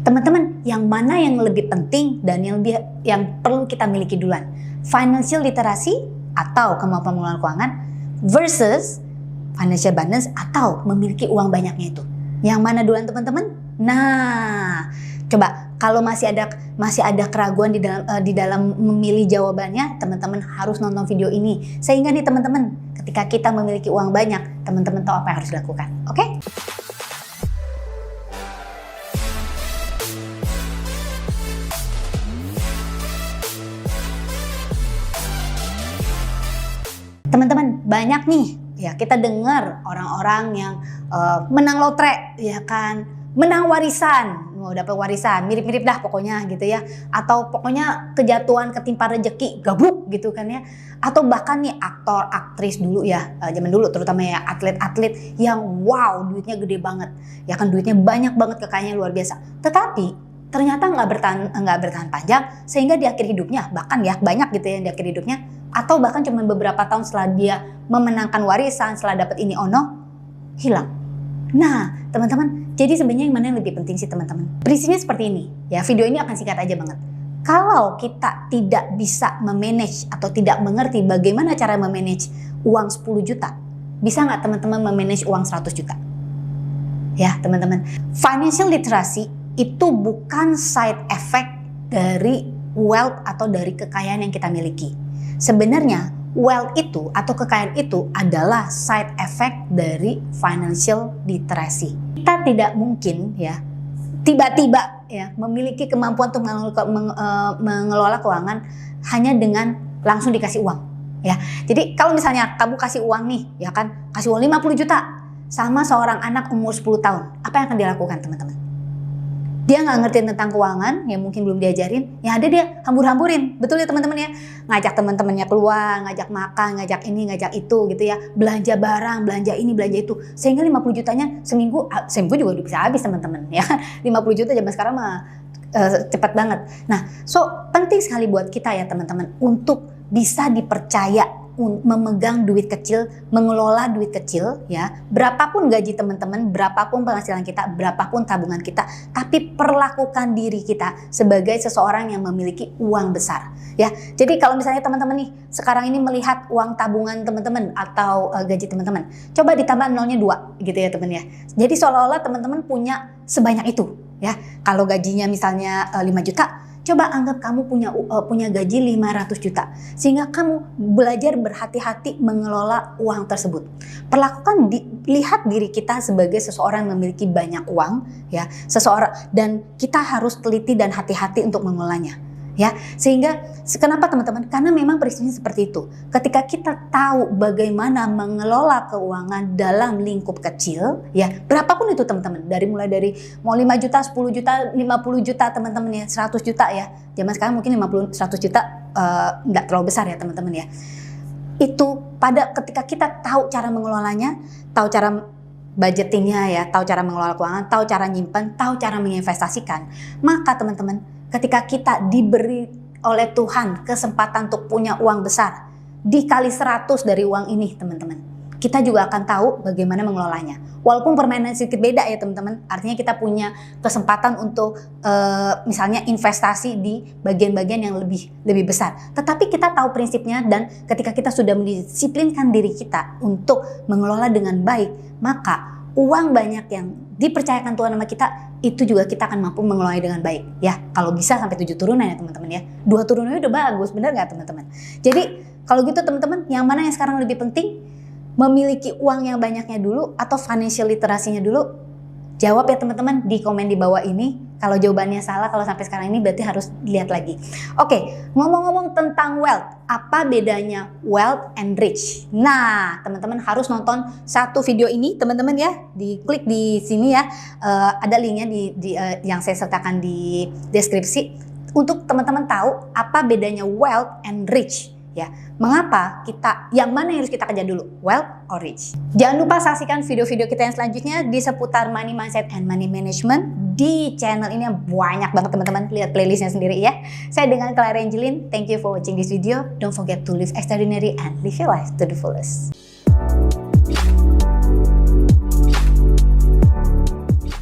Teman-teman, yang mana yang lebih penting dan yang perlu kita miliki duluan? Financial literacy atau kemampuan mengelola keuangan versus financial abundance atau memiliki uang banyaknya itu. Yang mana duluan teman-teman? Nah, coba kalau masih ada keraguan di dalam memilih jawabannya, teman-teman harus nonton video ini. Sehingga nih teman-teman, ketika kita memiliki uang banyak, teman-teman tahu apa yang harus dilakukan. Oke? Teman-teman, banyak nih ya kita dengar orang-orang yang menang lotre, ya kan, menang warisan, mau dapat warisan, mirip-mirip dah pokoknya gitu ya, atau pokoknya kejatuhan ketimpa rejeki, gabruk gitu kan ya, atau bahkan nih aktor, aktris dulu ya, zaman dulu terutama ya atlet-atlet yang wow duitnya gede banget, ya kan duitnya banyak banget, kekayaannya luar biasa, tetapi ternyata nggak bertahan panjang sehingga di akhir hidupnya bahkan ya banyak gitu ya yang di akhir hidupnya atau bahkan cuma beberapa tahun setelah dia memenangkan warisan, setelah dapat ini ono, hilang. Nah teman-teman, jadi sebenarnya yang mana yang lebih penting sih teman-teman? Prinsipnya seperti ini ya, video ini akan singkat aja banget. Kalau kita tidak bisa memanage atau tidak mengerti bagaimana cara memanage uang 10 juta, bisa nggak teman-teman memanage uang 100 juta? Ya teman-teman, financial literacy itu bukan side effect dari wealth atau dari kekayaan yang kita miliki. Sebenarnya wealth itu atau kekayaan itu adalah side effect dari financial literacy. Kita tidak mungkin ya tiba-tiba ya memiliki kemampuan untuk mengelola keuangan hanya dengan langsung dikasih uang ya. Jadi kalau misalnya kamu kasih uang nih ya kan, kasih uang 50 juta sama seorang anak umur 10 tahun, apa yang akan dilakukan teman-teman? Dia nggak ngerti tentang keuangan, yang mungkin belum diajarin, yang ada dia hambur-hamburin, betul ya teman-teman ya, ngajak teman-temannya keluar, ngajak makan, ngajak ini, ngajak itu gitu ya, belanja barang, belanja ini, belanja itu, sehingga 50 jutanya seminggu juga udah bisa habis teman-teman ya, 50 juta zaman sekarang mah cepat banget. Nah, so penting sekali buat kita ya teman-teman untuk bisa dipercaya memegang duit kecil, mengelola duit kecil ya, berapapun gaji teman-teman, berapapun penghasilan kita, berapapun tabungan kita, tapi perlakukan diri kita sebagai seseorang yang memiliki uang besar ya. Jadi kalau misalnya teman-teman nih sekarang ini melihat uang tabungan teman-teman atau gaji teman-teman, coba ditambah nolnya 2 gitu ya teman ya. Jadi seolah-olah teman-teman punya sebanyak itu ya. Kalau gajinya misalnya 5 juta, coba anggap kamu punya gaji 500 juta. Sehingga kamu belajar berhati-hati mengelola uang tersebut. Perlakukan, lihat diri kita sebagai seseorang yang memiliki banyak uang ya, dan kita harus teliti dan hati-hati untuk mengelolanya. Ya, sehingga kenapa teman-teman? Karena memang prinsipnya seperti itu. Ketika kita tahu bagaimana mengelola keuangan dalam lingkup kecil, ya berapapun itu teman-teman, mulai dari mau 5 juta, 10 juta, 50 juta teman-teman ya, 100 juta ya. Zaman sekarang mungkin 100 juta nggak terlalu besar ya teman-teman ya. Itu ketika kita tahu cara mengelolanya, tahu cara budgetingnya ya, tahu cara mengelola keuangan, tahu cara nyimpan, tahu cara menginvestasikan, maka teman-teman, ketika kita diberi oleh Tuhan kesempatan untuk punya uang besar, dikali 100 dari uang ini teman-teman, kita juga akan tahu bagaimana mengelolanya. Walaupun permainan sedikit beda ya teman-teman, artinya kita punya kesempatan untuk misalnya investasi di bagian-bagian yang lebih besar. Tetapi kita tahu prinsipnya, dan ketika kita sudah mendisiplinkan diri kita untuk mengelola dengan baik, maka uang banyak yang dipercayakan Tuhan sama kita, itu juga kita akan mampu mengelolanya dengan baik ya. Kalau bisa sampai 7 turunan ya teman-teman ya. 2 turunannya udah bagus, bener gak teman-teman? Jadi kalau gitu teman-teman, yang mana yang sekarang lebih penting? Memiliki uang yang banyaknya dulu atau financial literasinya dulu? Jawab ya teman-teman di komen di bawah ini. Kalau jawabannya salah, kalau sampai sekarang ini berarti harus lihat lagi. Oke, ngomong-ngomong tentang wealth, apa bedanya wealth and rich? Nah, teman-teman harus nonton satu video ini, teman-teman ya. Diklik di sini ya, ada linknya yang saya sertakan di deskripsi untuk teman-teman tahu apa bedanya wealth and rich. Ya, mengapa yang mana yang harus kita kerja dulu, wealth or rich? Jangan lupa saksikan video-video kita yang selanjutnya di seputar money mindset and money management di channel ini. Banyak banget teman-teman, lihat playlistnya sendiri ya. Saya dengan Clara Angelin, thank you for watching this video. Don't forget to live extraordinary and live your life to the fullest.